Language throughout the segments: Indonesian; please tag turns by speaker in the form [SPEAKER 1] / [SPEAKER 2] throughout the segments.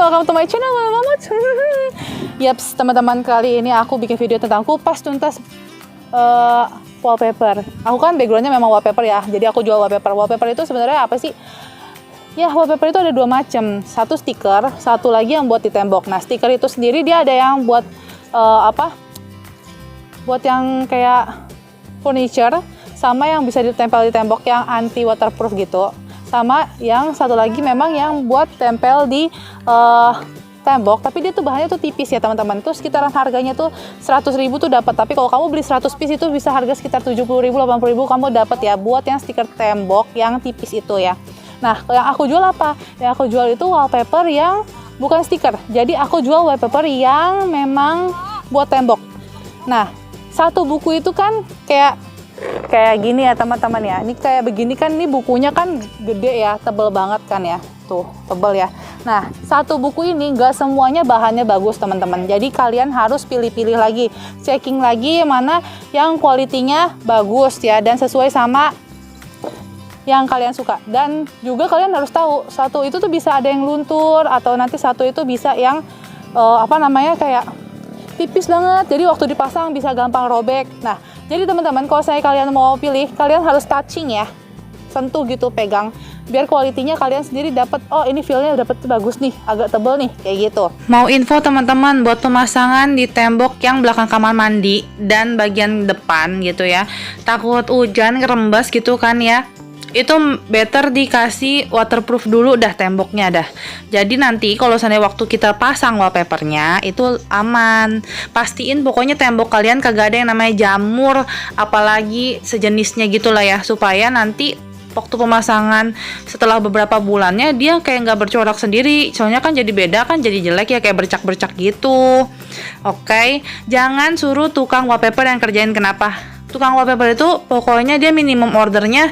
[SPEAKER 1] welcome to my channel Mama. Yaps, teman-teman, kali ini aku bikin video tentang kupas tuntas wallpaper. Aku kan backgroundnya memang wallpaper ya, jadi aku jual wallpaper. Wallpaper itu sebenarnya apa sih? Ya, wallpaper itu ada dua macam. Satu stiker, satu lagi yang buat di tembok. Nah, stiker itu sendiri dia ada yang buat buat yang kayak furniture, sama yang bisa ditempel di tembok yang anti waterproof gitu. Sama yang satu lagi memang yang buat tempel di tembok, tapi dia tuh bahannya tuh tipis ya teman-teman. Itu sekitaran harganya tuh 100.000 tuh dapat. Tapi kalau kamu beli 100 piece itu bisa harga sekitar 70.000, 80.000 kamu dapat ya buat yang stiker tembok yang tipis itu ya. Nah, yang aku jual apa? Yang aku jual itu wallpaper yang bukan stiker. Jadi aku jual wallpaper yang memang buat tembok. Nah, satu buku itu kan kayak gini ya teman-teman ya. Ini kayak begini kan, ini bukunya kan gede ya, tebel banget kan ya. Tuh, tebel ya. Nah, satu buku ini nggak semuanya bahannya bagus teman-teman. Jadi kalian harus pilih-pilih lagi, checking lagi mana yang kualitinya bagus ya dan sesuai sama yang kalian suka. Dan juga kalian harus tahu, satu itu tuh bisa ada yang luntur atau nanti satu itu bisa yang kayak tipis banget. Jadi waktu dipasang bisa gampang robek. Nah, jadi teman-teman, kalau kalian mau pilih, kalian harus touching ya, sentuh gitu, pegang, biar kualitinya kalian sendiri dapat. Oh, ini feel-nya dapat bagus nih, agak tebel nih, kayak gitu. Mau info teman-teman buat pemasangan di tembok yang belakang kamar mandi dan bagian depan gitu ya. Takut hujan ngerembas gitu kan ya. Itu better dikasih waterproof dulu dah temboknya dah. Jadi nanti kalau seandainya waktu kita pasang wallpapernya itu aman. Pastiin pokoknya tembok kalian kagak ada yang namanya jamur, apalagi sejenisnya gitulah ya, supaya nanti waktu pemasangan setelah beberapa bulannya dia kayak nggak bercorak sendiri. Soalnya kan jadi beda kan, jadi jelek ya, kayak bercak-bercak gitu. Oke, jangan suruh tukang wallpaper yang kerjain. Kenapa? Tukang wallpaper itu pokoknya dia minimum ordernya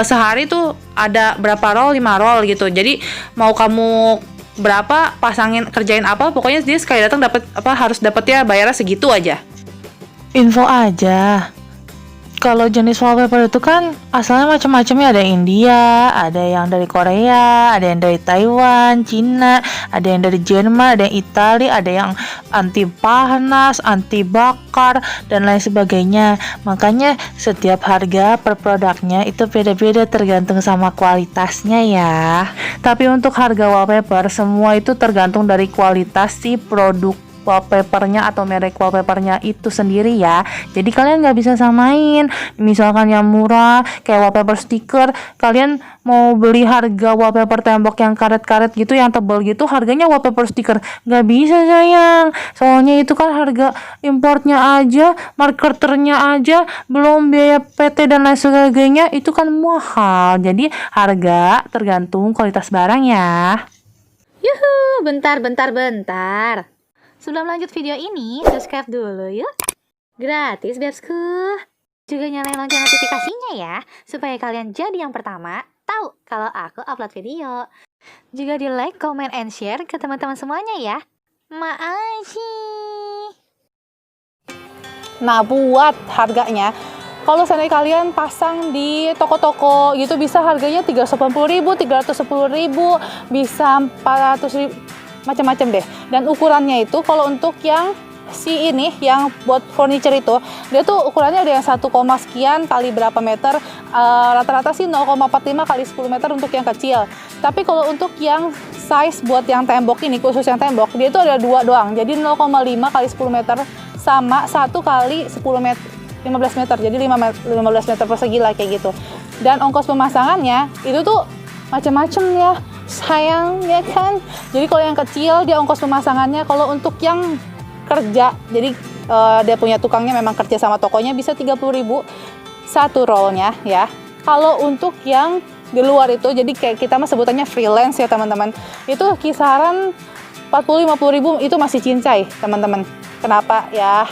[SPEAKER 1] sehari tuh ada berapa roll, 5 roll gitu. Jadi mau kamu berapa pasangin, kerjain apa, pokoknya dia sekali datang dapat harus dapat ya, bayarnya segitu aja.
[SPEAKER 2] Info aja, kalau jenis wallpaper itu kan asalnya macam-macam ya, ada yang India, ada yang dari Korea, ada yang dari Taiwan, Cina, ada yang dari Jerman, ada yang Italia, ada yang anti panas, anti bakar, dan lain sebagainya. Makanya setiap harga per produknya itu beda-beda tergantung sama kualitasnya ya. Tapi untuk harga wallpaper semua itu tergantung dari kualitas si produk wallpapernya atau merek wallpapernya itu sendiri ya. Jadi kalian nggak bisa samain. Misalkan yang murah kayak wallpaper stiker, kalian mau beli harga wallpaper tembok yang karet-karet gitu, yang tebal gitu, harganya wallpaper stiker nggak bisa sayang. Soalnya itu kan harga importnya aja, marketernya aja, belum biaya PT dan lain sebagainya, itu kan mahal. Jadi harga tergantung kualitas barang ya.
[SPEAKER 3] Yuhu, bentar. Sebelum lanjut video ini, subscribe dulu yuk. Gratis, bebsku. Juga nyalain lonceng notifikasinya ya, supaya kalian jadi yang pertama tahu kalau aku upload video. Juga di like, comment, and share ke teman-teman semuanya ya. Makasih.
[SPEAKER 1] Nah, buat harganya, kalau seandainya kalian pasang di toko-toko gitu bisa harganya 380.000, 310.000, bisa 400.000, macam-macam deh. Dan ukurannya itu kalau untuk yang si ini yang buat furniture itu, dia tuh ukurannya ada yang 1, sekian kali berapa meter, rata-rata sih 0,45 kali 10 meter untuk yang kecil. Tapi kalau untuk yang size buat yang tembok ini, khusus yang tembok, dia itu ada 2 doang. Jadi 0,5 kali 10 meter sama 1 kali 10 meter 15 meter, jadi 15 meter persegi lah kayak gitu. Dan ongkos pemasangannya itu tuh macam-macam ya sayang ya kan. Jadi kalau yang kecil dia ongkos pemasangannya, kalau untuk yang kerja, jadi dia punya tukangnya memang kerja sama tokonya, bisa 30.000 satu rollnya ya. Kalau untuk yang di luar itu, jadi kayak kita mah sebutannya freelance ya teman-teman, itu kisaran 40-50.000 itu masih cincai teman-teman. Kenapa ya?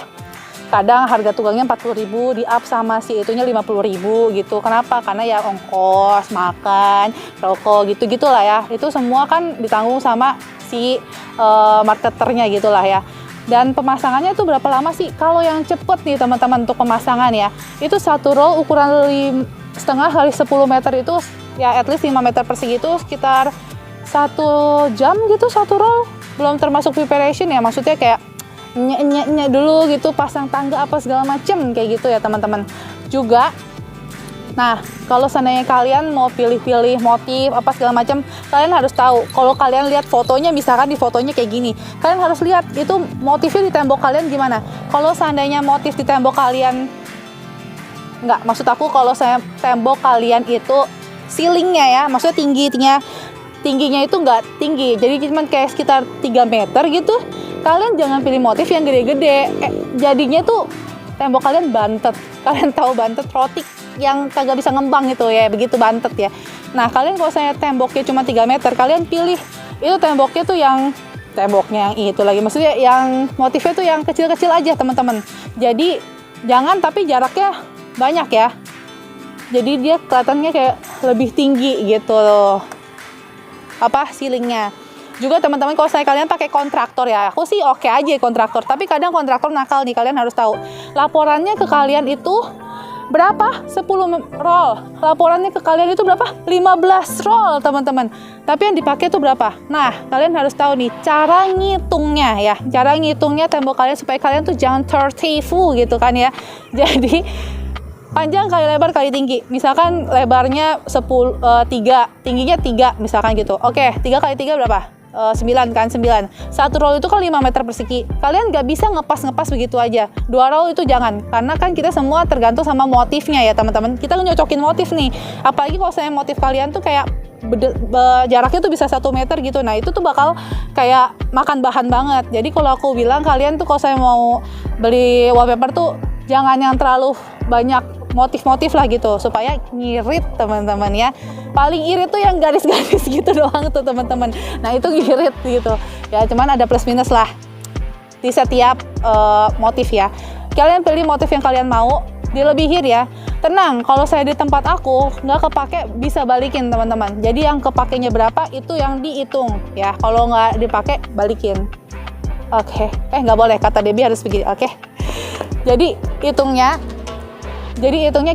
[SPEAKER 1] Kadang harga tukangnya 40.000 di up sama si itunya 50.000 gitu. Kenapa? Karena ya ongkos, makan, rokok gitu-gitu lah ya. Itu semua kan ditanggung sama si marketernya gitu lah ya. Dan pemasangannya itu berapa lama sih? Kalau yang cepet nih teman-teman untuk pemasangan ya, itu satu roll ukuran 5,5 kali 10 meter itu ya at least 5 meter persegi itu sekitar 1 jam gitu satu roll. belum termasuk preparation ya, maksudnya kayak nyek dulu gitu, pasang tangga apa segala macem kayak gitu ya teman-teman. Juga nah, kalau seandainya kalian mau pilih-pilih motif apa segala macam, kalian harus tahu. Kalau kalian lihat fotonya, misalkan di fotonya kayak gini, kalian harus lihat itu motifnya di tembok kalian gimana. Kalau seandainya motif di tembok kalian maksud aku kalau saya tembok kalian itu ceilingnya ya, maksudnya tingginya itu nggak tinggi, jadi cuma kayak sekitar 3 meter gitu, kalian jangan pilih motif yang gede-gede. Jadinya tuh tembok kalian bantet. Kalian tahu bantet roti yang kagak bisa ngembang itu ya, begitu bantet ya. Nah, kalian kalau saya temboknya cuma 3 meter, kalian pilih itu temboknya tuh yang itu lagi, maksudnya yang motifnya tuh yang kecil-kecil aja teman-teman. Jadi jangan, tapi jaraknya banyak ya, jadi dia kelihatannya kayak lebih tinggi gitu loh, ceilingnya. Juga teman-teman, kalau kalian pakai kontraktor ya, aku sih oke aja kontraktor, tapi kadang kontraktor nakal nih, kalian harus tahu laporannya ke kalian itu berapa? 10 roll. Laporannya ke kalian itu berapa? 15 roll teman-teman. Tapi yang dipakai itu berapa? Nah, kalian harus tahu nih cara ngitungnya ya. Cara ngitungnya tembok kalian supaya kalian tuh jangan tertipu gitu kan ya. Jadi panjang kali lebar kali tinggi. Misalkan lebarnya 3, tingginya 3 misalkan gitu. Oke, 3 kali 3 berapa? 9 kan, 9. Satu roll itu kan 5 meter persegi. Kalian nggak bisa ngepas begitu aja. 2 roll itu jangan, karena kan kita semua tergantung sama motifnya ya teman-teman. Kita nyocokin motif nih. Apalagi kalau saya motif kalian tuh kayak jaraknya tuh bisa 1 meter gitu. Nah, itu tuh bakal kayak makan bahan banget. Jadi kalau aku bilang kalian tuh kalau saya mau beli wallpaper tuh jangan yang terlalu banyak motif-motif lah gitu, supaya ngirit teman-teman ya. Paling irit tuh yang garis-garis gitu doang tuh teman-teman. Nah, itu ngirit gitu ya, cuman ada plus minus lah di setiap motif ya. Kalian pilih motif yang kalian mau, dilebihin ya. Tenang, kalau saya di tempat aku nggak kepake bisa balikin teman-teman. Jadi yang kepakainya berapa itu yang dihitung ya. Kalau nggak dipakai balikin. Oke. Nggak boleh, kata Debbie harus begini. Oke. Jadi hitungnya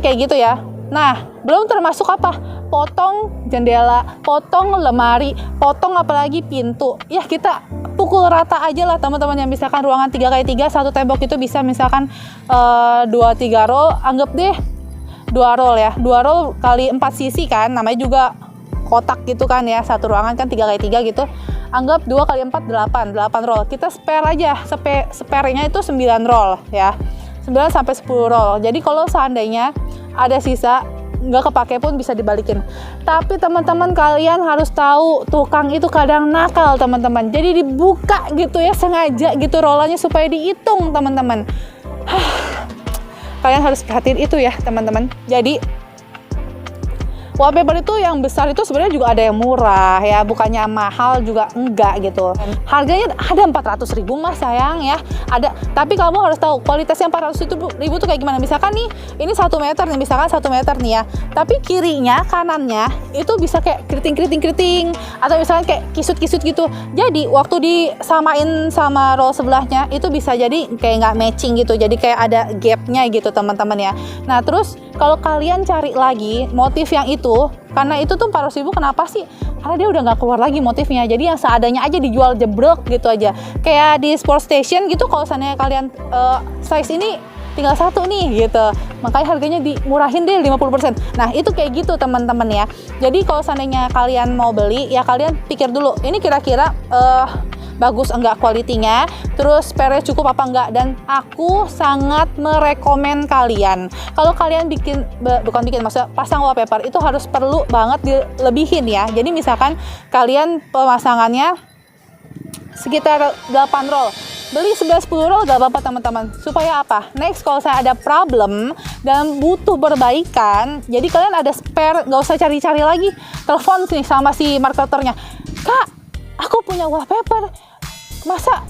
[SPEAKER 1] kayak gitu ya. Nah, belum termasuk apa? Potong jendela, potong lemari, potong apalagi pintu. Ya, kita pukul rata aja lah teman-teman. Yang misalkan ruangan 3x3, satu tembok itu bisa misalkan 2-3 roll, anggap deh 2 roll ya. 2 roll kali 4 sisi kan, namanya juga kotak gitu kan ya. Satu ruangan kan 3x3 gitu. Anggap 2 kali 4, 8 roll. Kita spare aja, spare-nya itu 9 roll ya. 9 sampai 10 roll. Jadi kalau seandainya ada sisa nggak kepake pun bisa dibalikin. Tapi teman-teman kalian harus tahu, tukang itu kadang nakal teman-teman. Jadi dibuka gitu ya, sengaja gitu rollannya supaya dihitung teman-teman. Kalian harus perhatiin itu ya teman-teman. Jadi wallpaper itu yang besar itu sebenarnya juga ada yang murah ya, bukannya mahal juga enggak gitu. Harganya ada 400.000 mas sayang ya, ada. Tapi kamu harus tahu kualitasnya 400.000 tuh kayak gimana. Misalkan nih, ini 1 meter nih, misalkan 1 meter nih ya. Tapi kirinya, kanannya itu bisa kayak keriting, atau misalkan kayak kisut-kisut gitu. Jadi waktu disamain sama roll sebelahnya itu bisa jadi kayak nggak matching gitu. Jadi kayak ada gapnya gitu teman-teman ya. Nah terus kalau kalian cari lagi motif yang itu, karena itu tuh 400.000, kenapa sih? Karena dia udah nggak keluar lagi motifnya, jadi yang seadanya aja dijual jebrek gitu aja. Kayak di sport station gitu, kalau seandainya kalian size ini tinggal 1 nih gitu, makanya harganya dimurahin deh 50%. Nah itu kayak gitu teman-teman ya. Jadi kalau seandainya kalian mau beli ya, kalian pikir dulu ini kira-kira bagus enggak kualitinya, terus spare cukup apa enggak. Dan aku sangat merekomen kalian, kalau kalian maksudnya pasang wallpaper itu harus perlu banget dilebihin ya. Jadi misalkan kalian pemasangannya sekitar 8 roll, beli 11-10 roll gak apa-apa teman-teman. Supaya apa? Next kalau saya ada problem dan butuh perbaikan, jadi kalian ada spare, gak usah cari-cari lagi. Telepon nih sama si marketernya, Kak, aku punya wallpaper, masa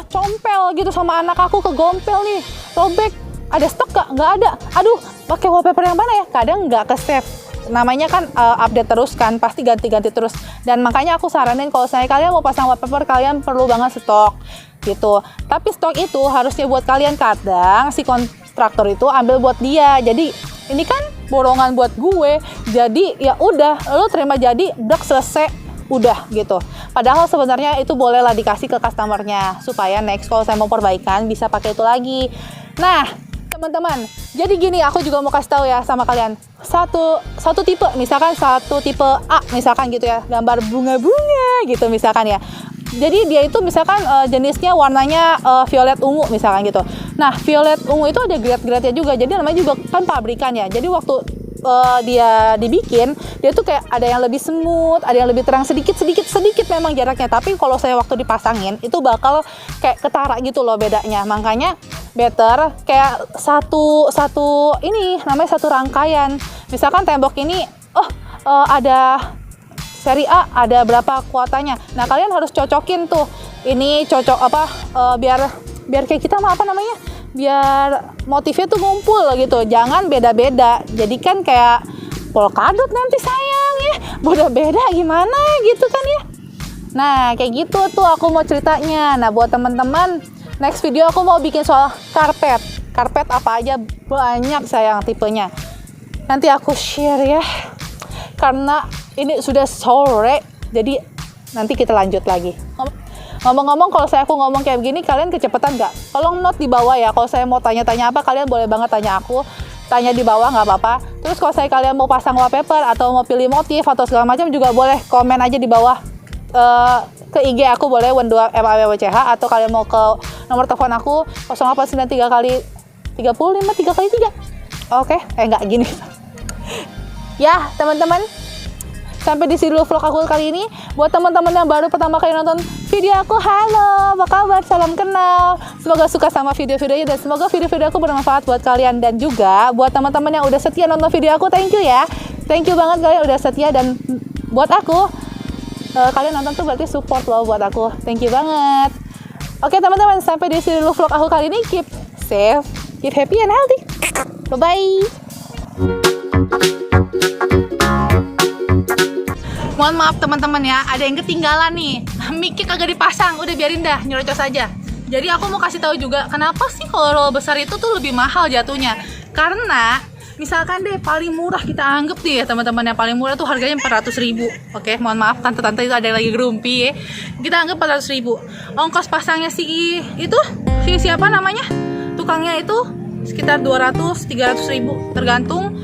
[SPEAKER 1] compel gitu sama anak aku, kegompel nih, robek, ada stok gak? Nggak ada. Aduh, pakai wallpaper yang mana ya? Kadang nggak ke save. Namanya kan update terus kan, pasti ganti-ganti terus. Dan makanya aku saranin kalau kalian mau pasang wallpaper, kalian perlu banget stok gitu. Tapi stok itu harusnya buat kalian, kadang si kontraktor itu ambil buat dia. Jadi ini kan borongan buat gue. Jadi ya udah, lo terima jadi, udah selesai. udah gitu. Padahal sebenarnya itu bolehlah dikasih ke customernya supaya next kalau saya mau perbaikan bisa pakai itu lagi. Nah, teman-teman, jadi gini, aku juga mau kasih tahu ya sama kalian. Satu tipe, misalkan satu tipe A misalkan gitu ya, gambar bunga-bunga gitu misalkan ya. Jadi dia itu misalkan jenisnya warnanya violet ungu misalkan gitu. Nah, violet ungu itu ada grade-grade-nya juga. Jadi namanya juga kan pabrikan ya. Jadi waktu dia dibikin, dia tuh kayak ada yang lebih smooth, ada yang lebih terang sedikit memang jaraknya. Tapi kalau saya waktu dipasangin itu bakal kayak ketara gitu loh bedanya. Makanya better kayak satu ini namanya satu rangkaian. Misalkan tembok ini ada seri A, ada berapa kuotanya. Nah, kalian harus cocokin tuh. Ini cocok biar kayak kita apa namanya? Biar motifnya tuh ngumpul gitu, jangan beda-beda. Jadi kan kayak polkadot nanti sayang ya, beda-beda gimana gitu kan ya. Nah kayak gitu tuh aku mau ceritanya. Nah buat teman-teman, next video aku mau bikin soal karpet apa aja, banyak sayang tipenya. Nanti aku share ya, karena ini sudah sore, jadi nanti kita lanjut lagi. Ngomong-ngomong, kalau aku ngomong kayak begini, kalian kecepatan nggak? Tolong note di bawah ya. Kalau saya mau tanya-tanya apa, kalian boleh banget tanya aku. Tanya di bawah nggak apa-apa. Terus kalau kalian mau pasang wallpaper atau mau pilih motif atau segala macam juga boleh komen aja di bawah. Ke IG aku boleh Wen2MAWCH, atau kalian mau ke nomor telepon aku 0893 kali 35 3 kali 3. Oke, nggak gini. Ya teman-teman, sampai di sini dulu vlog aku kali ini. Buat teman-teman yang baru pertama kali nonton video aku, halo, apa kabar? Salam kenal. Semoga suka sama video-videonya dan semoga video-video aku bermanfaat buat kalian. Dan juga buat teman-teman yang udah setia nonton video aku, thank you ya. Thank you banget kalian udah setia, dan buat aku kalian nonton tuh berarti support loh buat aku. Thank you banget. Oke teman-teman, sampai di sini dulu vlog aku kali ini. Keep safe, keep happy and healthy. Bye-bye. Mohon maaf teman-teman ya, ada yang ketinggalan nih. Mic-nya kagak dipasang, udah biarin dah, nyerocos aja. Jadi aku mau kasih tahu juga, kenapa sih kalau roll besar itu tuh lebih mahal jatuhnya? Karena misalkan deh paling murah kita anggap nih ya teman-teman, yang paling murah tuh harganya 400.000. Oke, mohon maaf tante-tante itu ada yang lagi gerumpi ya. Kita anggap 400.000. Ongkos pasangnya siapa namanya? Tukangnya itu sekitar 200-300.000, tergantung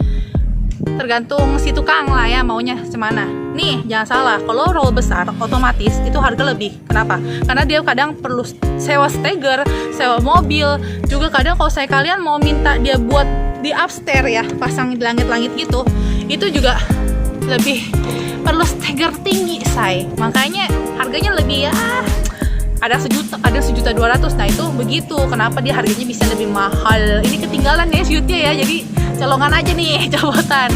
[SPEAKER 1] si tukang lah ya maunya semana. Nih jangan salah, kalau roll besar otomatis itu harga lebih. Kenapa? Karena dia kadang perlu sewa steger, sewa mobil. Juga kadang kalau kalian mau minta dia buat di upstairs ya, pasang di langit-langit gitu, itu juga lebih perlu steger tinggi say. Makanya harganya lebih ya, ada 1.200.000. Nah itu begitu, kenapa dia harganya bisa lebih mahal. Ini ketinggalan ya shootnya ya, jadi colongan aja nih, cobotan.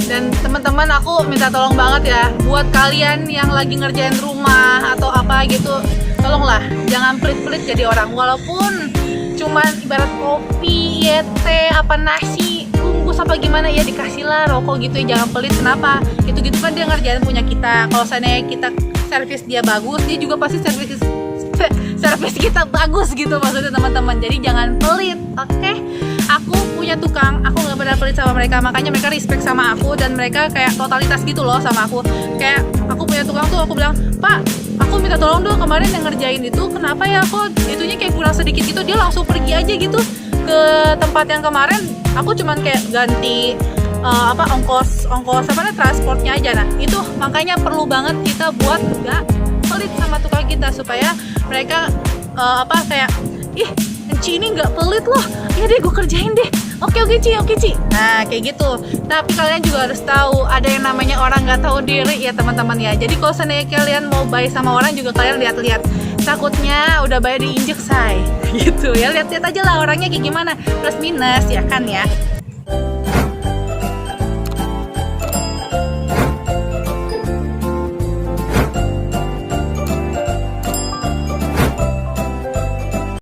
[SPEAKER 1] Dan teman-teman, aku minta tolong banget ya, buat kalian yang lagi ngerjain rumah atau apa gitu, tolonglah jangan pelit-pelit jadi orang. Walaupun cuman ibarat kopi, teh, apa nasi, bungkus apa gimana ya, dikasihlah rokok gitu ya, jangan pelit. Kenapa? Gitu-gitu kan dia ngerjain punya kita. Kalau seandainya kita servis dia bagus, dia juga pasti servis kita bagus gitu maksudnya teman-teman. Jadi jangan pelit, oke? Aku punya tukang, aku nggak pernah pelit sama mereka, makanya mereka respect sama aku dan mereka kayak totalitas gitu loh sama aku. Kayak aku punya tukang tuh, aku bilang, Pak, aku minta tolong dong, kemarin yang ngerjain itu kenapa ya kok itunya kayak kurang sedikit gitu. Dia langsung pergi aja gitu ke tempat yang kemarin. Aku cuman kayak ganti ongkos transportnya aja. Nah itu makanya perlu banget kita buat nggak pelit sama tukang kita, supaya mereka kayak Ci ini nggak pelit loh, ya deh gue kerjain deh, oke Ci. Nah kayak gitu. Tapi kalian juga harus tahu, ada yang namanya orang nggak tahu diri ya teman-teman ya. Jadi kalau seandainya kalian mau baik sama orang juga, kalian lihat-lihat, takutnya udah bayar diinjek say gitu ya. Lihat-lihat aja lah orangnya kayak gimana, plus minus ya kan ya.